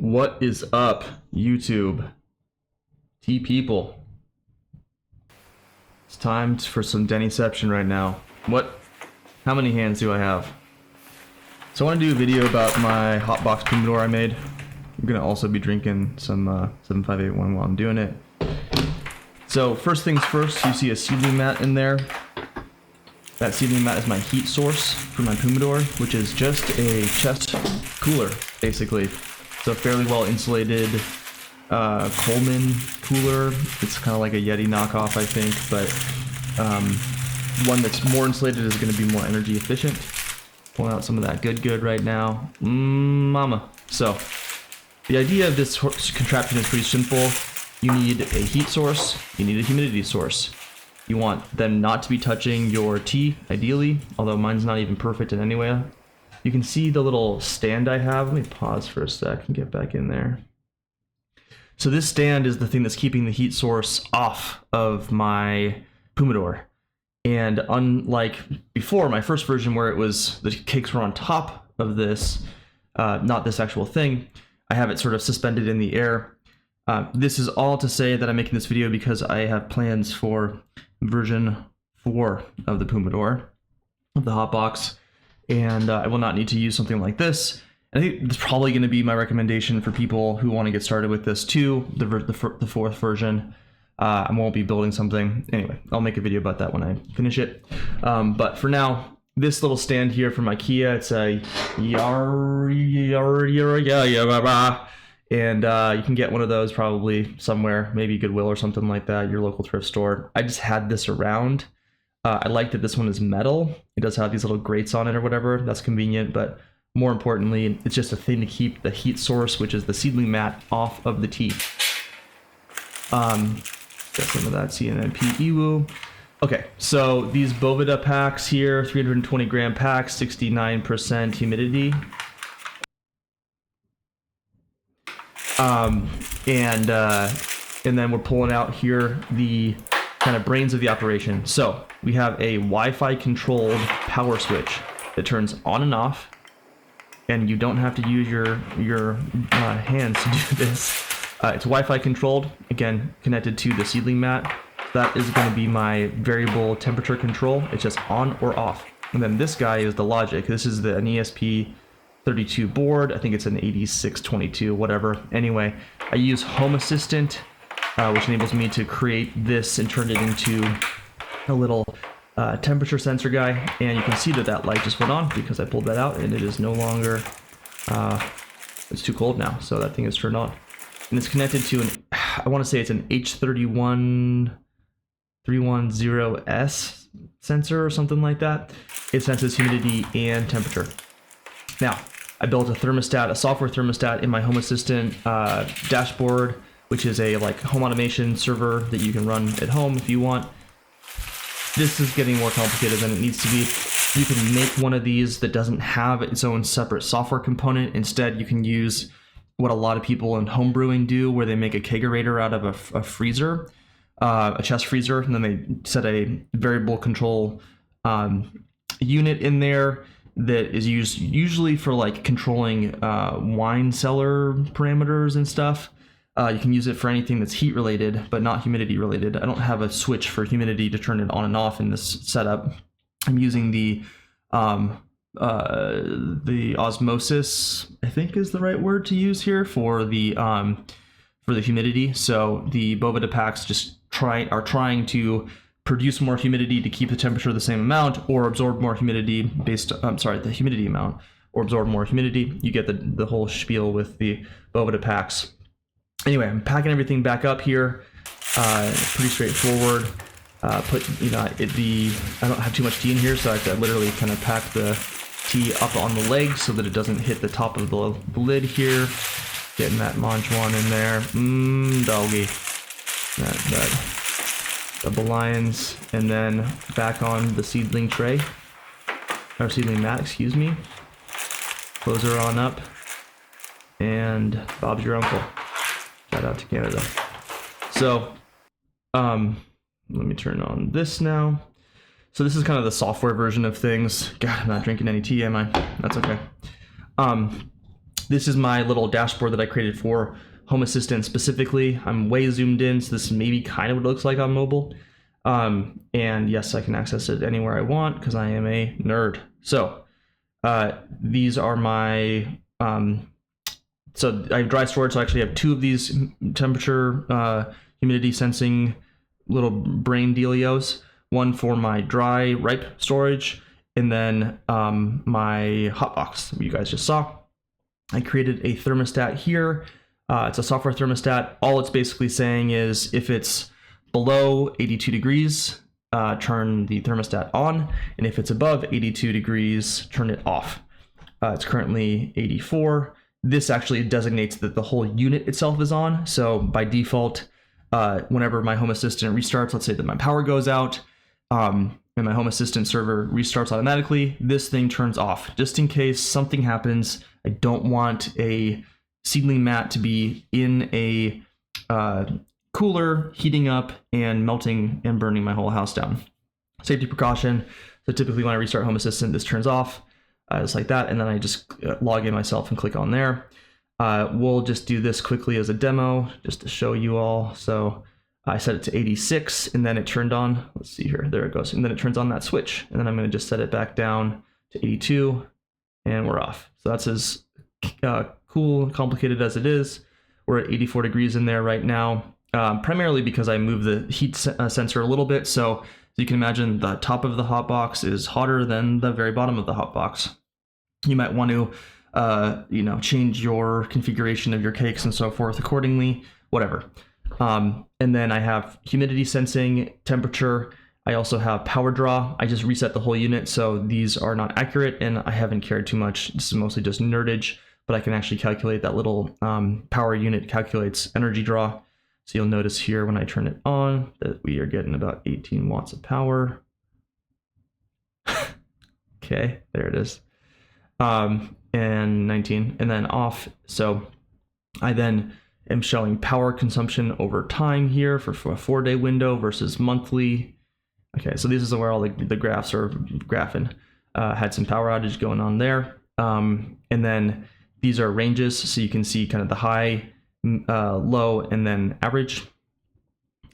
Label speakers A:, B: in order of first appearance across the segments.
A: What is up, YouTube? Tea people. It's time for some Dennyception right now. How many hands do I have? So I want to do a video about my hot box Pumidor I made. I'm gonna also be drinking some 7581 while I'm doing it. So first things first, you see a seedling mat in there. That seedling mat is my heat source for my Pumidor, which is just a chest cooler, basically. So fairly well insulated Coleman cooler. It's kind of like a Yeti knockoff, I think, but one that's more insulated is going to be more energy efficient. Pulling out some of that good right now. Mama. So the idea of this contraption is pretty simple. You need a heat source, you need a humidity source. You want them not to be touching your tea, ideally, although mine's not even perfect in any way. You can see the little stand I have. Let me pause for a sec and get back in there. So this stand is the thing that's keeping the heat source off of my Pumidor. And unlike before, my first version where it was the cakes were on top of this, not this actual thing, I have it sort of suspended in the air. This is all to say that I'm making this video because I have plans for version 4 of the Pumidor, of the hotbox. And I will not need to use something like this. I think it's probably going to be my recommendation for people who want to get started with this too, the fourth version. I won't be building something. Anyway, I'll make a video about that when I finish it. But for now, this little stand here from IKEA, it's a and you can get one of those probably somewhere, maybe Goodwill or something like that, your local thrift store. I just had this around. I like that this one is metal. It does have these little grates on it or whatever. That's convenient, but more importantly, it's just a thing to keep the heat source, which is the seedling mat, off of the tea. Got some of that CNNP EWU. Okay, so these Bovida packs here, 320 gram packs, 69% humidity. And then we're pulling out here the kind of brains of the operation. So we have a Wi-Fi controlled power switch that turns on and off, and you don't have to use your hands to do this. It's Wi-Fi controlled, again connected to the seedling mat. That is going to be my variable temperature control. It's just on or off. And then this guy is the logic. This is an ESP32 board. I think it's an 8622, whatever. Anyway, I use Home Assistant, which enables me to create this and turn it into a little temperature sensor guy. And you can see that that light just went on because I pulled that out, and it is no longer, it's too cold now, so that thing is turned on. And it's connected to I want to say it's an H31310S sensor or something like that. It senses humidity and temperature. Now, I built a thermostat, a software thermostat in my Home Assistant dashboard, which is a home automation server that you can run at home if you want. This is getting more complicated than it needs to be. You can make one of these that doesn't have its own separate software component. Instead, you can use what a lot of people in home brewing do, where they make a kegerator out of a freezer, a chest freezer, and then they set a variable control unit in there that is used usually for controlling wine cellar parameters and stuff. You can use it for anything that's heat related, but not humidity related. I don't have a switch for humidity to turn it on and off in this setup. I'm using the osmosis, I think is the right word to use here, for the humidity. So the Bovida packs just are trying to produce more humidity to keep the temperature the same amount, or absorb more humidity the humidity amount, or absorb more humidity. You get the whole spiel with the Bovida packs. Anyway, I'm packing everything back up here. Pretty straightforward. I don't have too much tea in here, so I have to literally kind of pack the tea up on the legs so that it doesn't hit the top of the lid here. Getting that Manjuan in there. Doggy. That double lions. And then back on the seedling tray. Or seedling mat, excuse me. Close her on up. And Bob's your uncle. Shout out to Canada. So, let me turn on this now. So this is kind of the software version of things. God, I'm not drinking any tea, am I? That's okay. This is my little dashboard that I created for Home Assistant specifically. I'm way zoomed in, so this is maybe kind of what it looks like on mobile. And yes, I can access it anywhere I want because I am a nerd. So these are my, so I have dry storage, so I actually have 2 of these temperature, humidity sensing little brain dealios. One for my dry, ripe storage, and then my hotbox that you guys just saw. I created a thermostat here. It's a software thermostat. All it's basically saying is if it's below 82 degrees, turn the thermostat on, and if it's above 82 degrees, turn it off. It's currently 84. This actually designates that the whole unit itself is on. So by default, whenever my Home Assistant restarts, let's say that my power goes out, and my Home Assistant server restarts automatically, this thing turns off. Just in case something happens, I don't want a seedling mat to be in a cooler, heating up and melting and burning my whole house down. Safety precaution. So typically when I restart Home Assistant, this turns off. Just like that, and then I just log in myself and click on there. We'll just do this quickly as a demo just to show you all. So I set it to 86 and then it turned on. Let's see here, there it goes. And then it turns on that switch, and then I'm going to just set it back down to 82 and we're off. So that's as cool and complicated as it is. We're at 84 degrees in there right now, primarily because I moved the heat sensor a little bit. So you can imagine the top of the hotbox is hotter than the very bottom of the hotbox. You might want to, change your configuration of your cakes and so forth accordingly, whatever. And then I have humidity sensing, temperature. I also have power draw. I just reset the whole unit, so these are not accurate and I haven't cared too much. This is mostly just nerdage, but I can actually calculate that little power unit calculates energy draw. So you'll notice here when I turn it on that we are getting about 18 watts of power. Okay, there it is. And 19, and then off. So I then am showing power consumption over time here for a 4-day window versus monthly. Okay, so this is where all the graphs are graphing. Had some power outage going on there. And then these are ranges, so you can see kind of the high, low, and then average.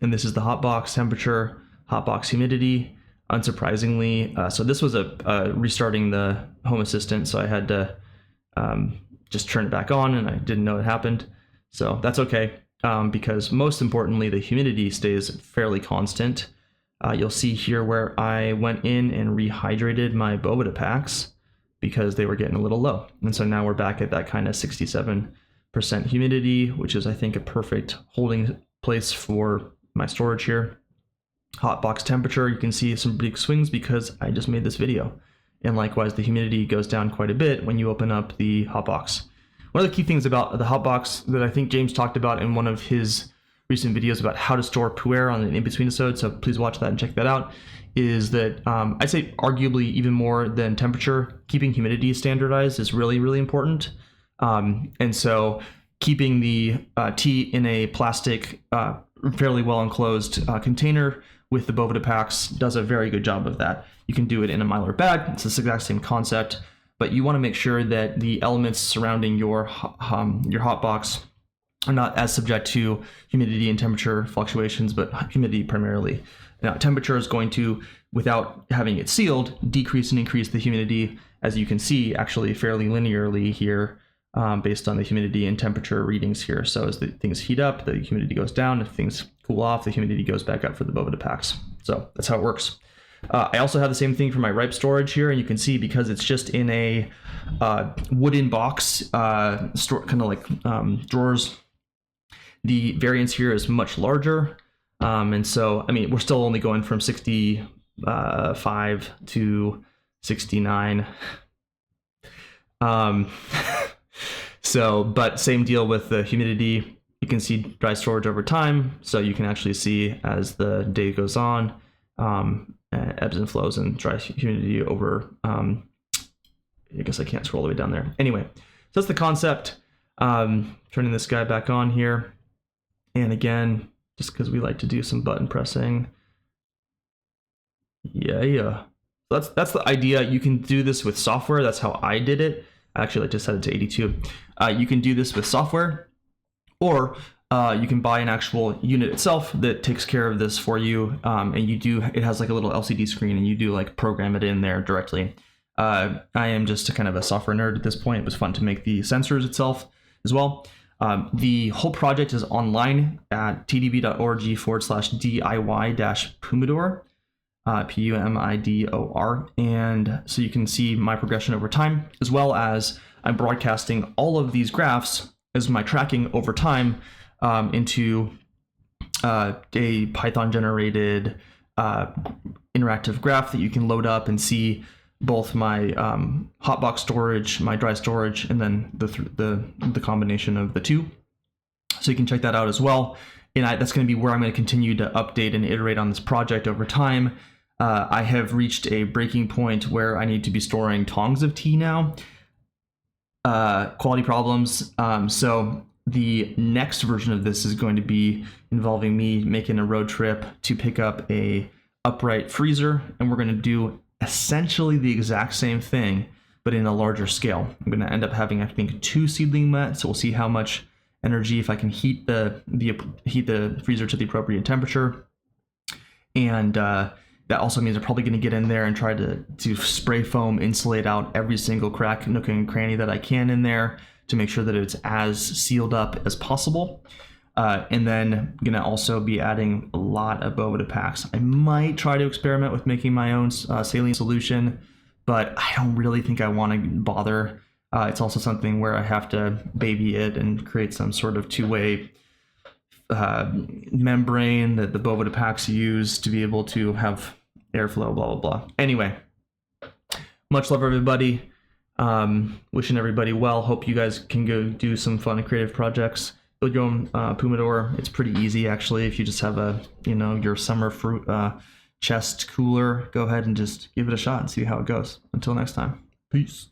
A: And this is the hotbox temperature, hotbox humidity. Unsurprisingly, so this was a restarting the Home Assistant, so I had to just turn it back on, and I didn't know it happened. So that's okay, because most importantly, the humidity stays fairly constant. You'll see here where I went in and rehydrated my Boveda packs because they were getting a little low. And so now we're back at that kind of 67% humidity, which is, I think, a perfect holding place for my storage here. Hotbox temperature, you can see some big swings because I just made this video. And likewise, the humidity goes down quite a bit when you open up the hotbox. One of the key things about the hotbox that I think James talked about in one of his recent videos about how to store puer on an in-between episode, so please watch that and check that out, is that I'd say arguably even more than temperature, keeping humidity standardized is really, really important. And so keeping the tea in a plastic, fairly well enclosed container with the Boveda packs does a very good job of that. You can do it in a Mylar bag. It's the exact same concept, but you want to make sure that the elements surrounding your hotbox are not as subject to humidity and temperature fluctuations, but humidity primarily. Now, temperature is going to, without having it sealed, decrease and increase the humidity, as you can see, actually fairly linearly here, based on the humidity and temperature readings here. So as the things heat up, the humidity goes down. If things cool off, the humidity goes back up for the Boveda packs. So that's how it works. I also have the same thing for my ripe storage here, and you can see because it's just in a wooden box, store, kind of like drawers, the variance here is much larger. And so, I mean, we're still only going from 65 to 69. So, but same deal with the humidity. You can see dry storage over time. So you can actually see as the day goes on, ebbs and flows and dry humidity over, I guess I can't scroll all the way down there. Anyway, so that's the concept. Turning this guy back on here. And again, just because we like to do some button pressing. Yeah. That's the idea. You can do this with software. That's how I did it. I actually like to set it to 82. You can do this with software, or you can buy an actual unit itself that takes care of this for you. And it has like a little LCD screen, and you do like program it in there directly. I am just a kind of a software nerd at this point. It was fun to make the sensors itself as well. The whole project is online at tdb.org/DIY-Pumidor, Pumidor. And so you can see my progression over time, as well as I'm broadcasting all of these graphs as my tracking over time into a Python generated interactive graph that you can load up and see both my hotbox storage, my dry storage, and then the combination of the two. So you can check that out as well. And that's going to be where I'm going to continue to update and iterate on this project over time. I have reached a breaking point where I need to be storing tongs of tea now. Quality problems. So the next version of this is going to be involving me making a road trip to pick up a upright freezer, and we're going to do essentially the exact same thing, but in a larger scale. I'm going to end up having, I think, 2 seedling mats, so we'll see how much energy, if I can heat the freezer to the appropriate temperature. And that also means I'm probably going to get in there and try to spray foam insulate out every single crack, nook, and cranny that I can in there to make sure that it's as sealed up as possible. And then I'm gonna also be adding a lot of Boveda packs. I might try to experiment with making my own saline solution, but I don't really think I want to bother. It's also something where I have to baby it and create some sort of two-way membrane that the Boveda packs use to be able to have airflow, blah, blah, blah. Anyway, much love, everybody. Wishing everybody well. Hope you guys can go do some fun and creative projects. Build your own Pumidor. It's pretty easy, actually. If you just have your summer fruit chest cooler, go ahead and just give it a shot and see how it goes. Until next time, peace.